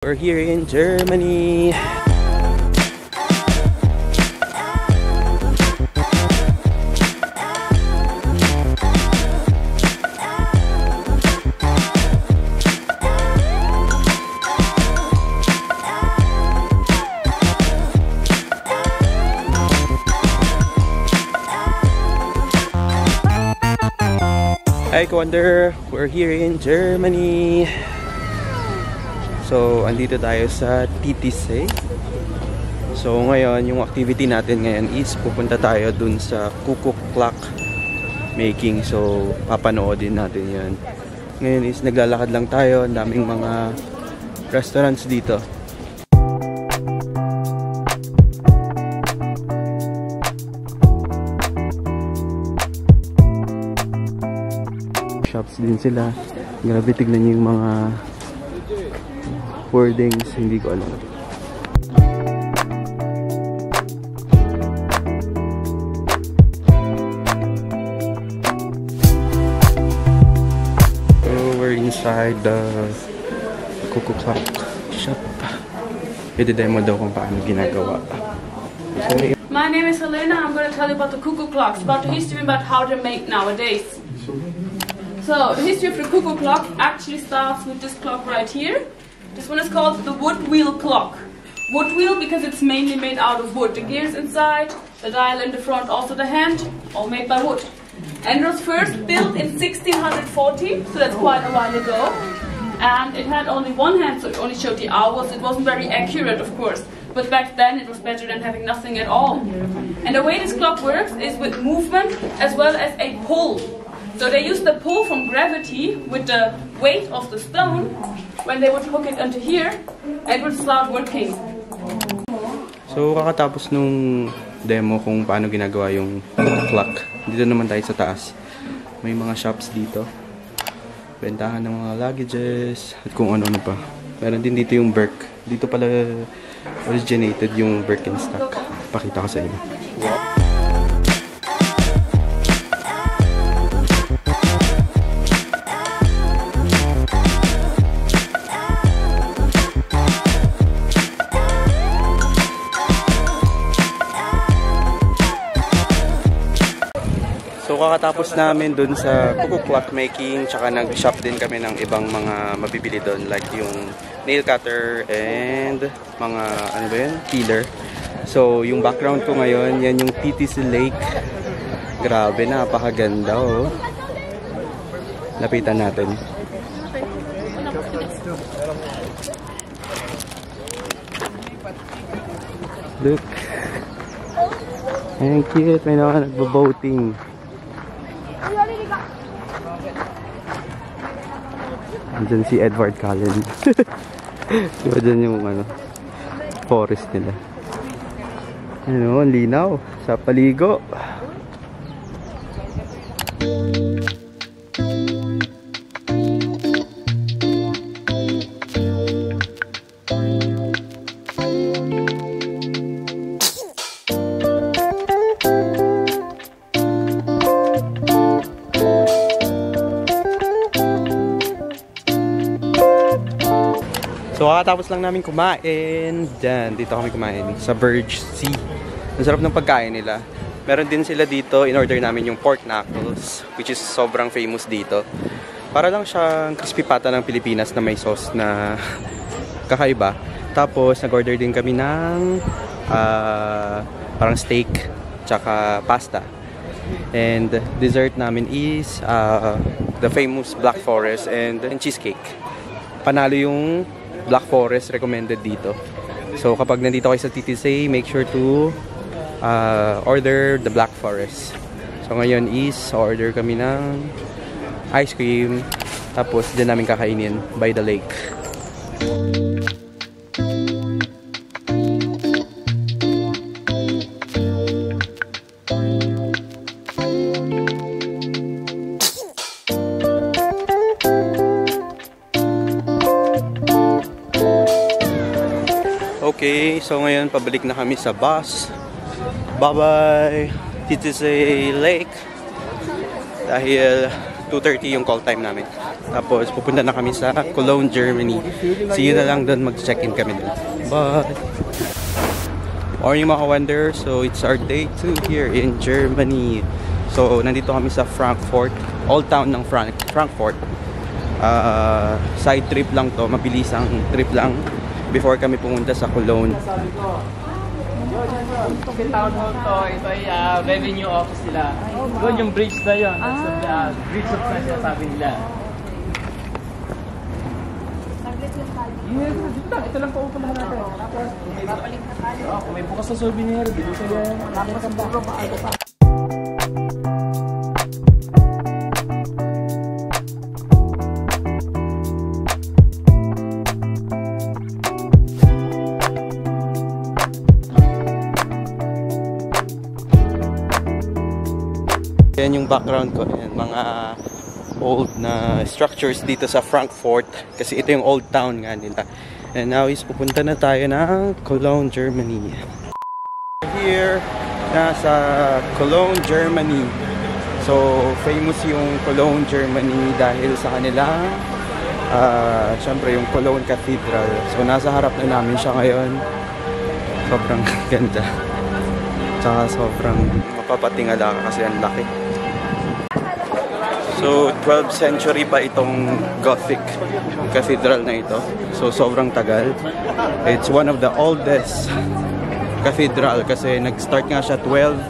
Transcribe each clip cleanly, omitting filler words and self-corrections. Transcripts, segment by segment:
We're here in Germany. Hi Wonder, we're here in Germany. So, andito tayo sa TTC. So, ngayon, yung activity natin ngayon is pupunta tayo dun sa Cuckoo Clock making. So, papanoodin natin yan. Ngayon is naglalakad lang tayo. Ang daming mga restaurants dito. Shops din sila. Grabe, tignan niyo yung mga wordings, hindi ko alam. So we're inside the Cuckoo Clock shop. I-demo daw kung paano ginagawa. My name is Helena. I'm going to tell you about the cuckoo clocks, about the history about how they're made nowadays. So the history of the cuckoo clock actually starts with this clock right here. This one is called the wood wheel clock. Wood wheel because it's mainly made out of wood. The gears inside, the dial in the front, also the hand, all made by wood. And it was first built in 1640, so that's quite a while ago. And it had only one hand, so it only showed the hours. It wasn't very accurate, of course. But back then it was better than having nothing at all. And the way this clock works is with movement as well as a pull. So they used the pull from gravity with the weight of the stone. When they would hook it onto here, it would start working. So kakatapos nung demo kung paano ginagawa yung clock. Dito naman tayo sa taas. May mga shops dito. Bentahan ng mga luggages at kung ano-ano pa. Meron din dito yung Birk. Dito pala originated yung Birkenstock. Pakita ko sa inyo. So kakatapos namin dun sa Cuckoo Clock making, tsaka nag-shop din kami ng ibang mga mabibili dun, like yung nail cutter and mga ano ba yun? Peeler. So yung background ko ngayon, yan yung TTC Lake. Grabe, napakaganda oh. Lapitan natin. Look. Ang cute, may naman nagbo-boating. Andyan si Edward Cullen. Diba dyan yung ano, forest nila. Ano, ang linaw sa paligo. So kakatapos lang namin kumain. Diyan, dito kami kumain sa Verge Sea. Ang sarap ng pagkain nila. Meron din sila dito, in-order namin yung pork knuckles, which is sobrang famous dito. Para lang siyang crispy pata ng Pilipinas na may sauce na kakaiba. Tapos nag-order din kami ng parang steak tsaka pasta. And dessert namin is the famous Black Forest and cheesecake. Panalo yung Black Forest, recommended dito. So kapag nandito kayo sa TTC, make sure to order the Black Forest. So ngayon is order kami ng ice cream, tapos dyan namin kakainin by the lake. Okay, so ngayon pabalik na kami sa bus. Bye-bye TTC Lake. Dahil 2:30 yung call time namin. Tapos pupunta na kami sa Cologne, Germany. See you na lang doon, mag-check-in kami doon. Bye! Morning mga wonder. So it's our day 2 here in Germany. So nandito kami sa Frankfurt, old town ng Frankfurt. Side trip lang to, mabilisang trip lang before kami pumunta sa Cologne. Sa town hall to, ito ay revenue office nila. Doon yung bridge na yun. That's the bridge of France na sabi nila. Ito lang po upunahan natin. Tapos, kung may bukas na souvenir, bili ko yan. Tapos ang baka maaga pa. Yan yung background ko, yan, mga old na structures dito sa Frankfurt kasi ito yung old town nga nila. And now is pupunta na tayo ng Cologne, Germany. Here, nasa Cologne, Germany. So, famous yung Cologne, Germany dahil sa kanilang syempre yung Cologne Cathedral. So, nasa harap na namin siya ngayon. Sobrang ganda. Tsaka sobrang mapapatingala ka kasi ang laki. So, 12th century pa itong Gothic cathedral na ito. So, sobrang tagal. It's one of the oldest cathedral kasi nag-start nga siya 12th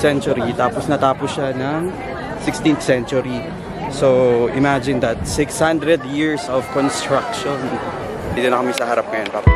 century tapos natapos siya ng 16th century. So, imagine that. 600 years of construction. Dito na kami sa harap ngayon, Papa.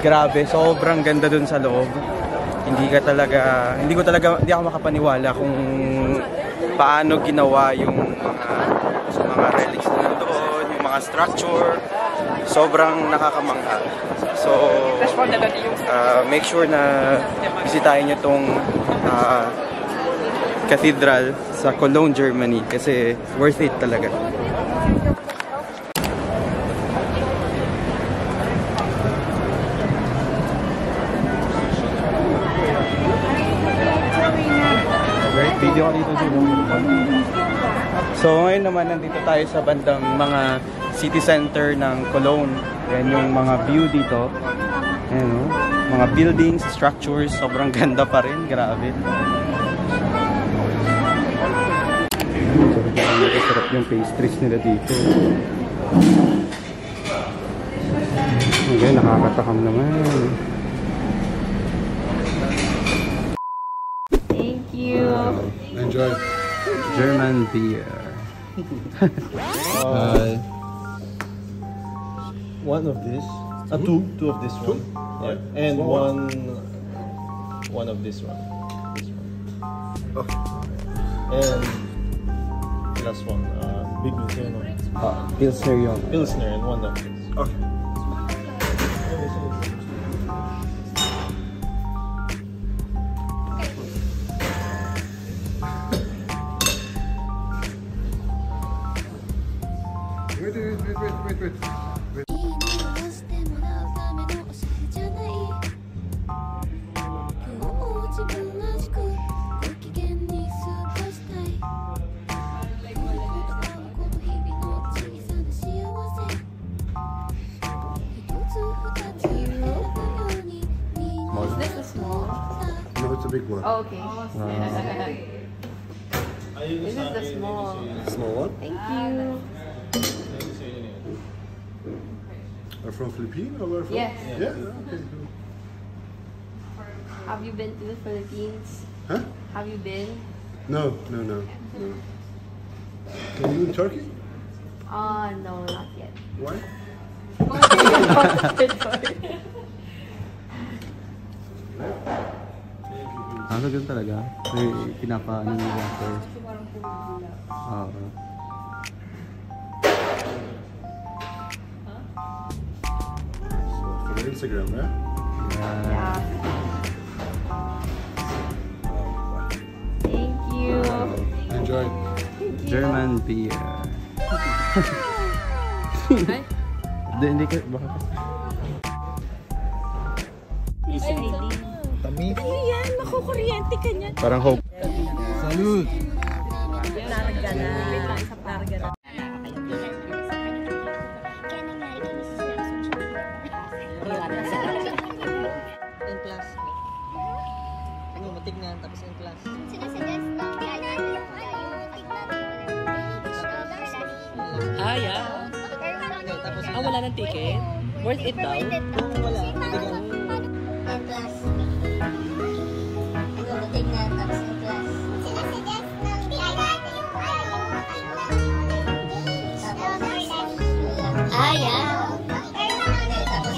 Grabe, sobrang ganda dun sa loob. Hindi ako makapaniwala kung paano ginawa yung mga relics na nandoon, yung mga structure. Sobrang nakakamangha. So, make sure na bisitahin nyo tong cathedral sa Cologne, Germany kasi worth it talaga. Video dito dito. So ngayon naman nandito tayo sa bandang mga city center ng Cologne. Yan yung mga view dito. Ayan, no? Mga buildings, structures, sobrang ganda pa rin. Grabe. Sarap yung pastries nila dito. Okay, nakakatakam naman. Enjoy. German beer. One of this. Two of this one. Yeah. And one of this one. This one. And last one. Big Pilsner yun. Pilsner and one of this. Okay. Wait. No, it's a big one. Oh, okay. This is the small. Small one? Thank you. Are from Philippines or where from? Yes. Yeah. Okay. Cool. Have you been to the Philippines? Huh? Have you been? No. Can you in Turkey? No, not yet. Why? So ganun talaga. Pinapaano yung water. Oo. So for Instagram, yeah? Yeah. Thank you. Enjoy. German beer. Hindi ka, baka Tamis. Ano yan? Makukuryente ka niyan. parang hope. Salud! Larga na. Larga na. In class. Ano, matignan, tapos in class. Sinasuggest lang kaya natin yung Ah, yeah. Wala ng ticket? Worth it daw? Kung wala, matignan. In class. Ano, matignan, tapos in class. Sinasuggest lang kaya natin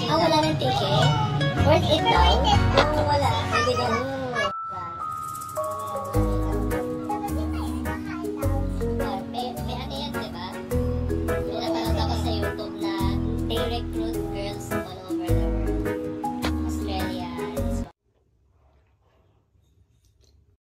yung wala ng ticket? Worth it daw? Kung wala, matignan.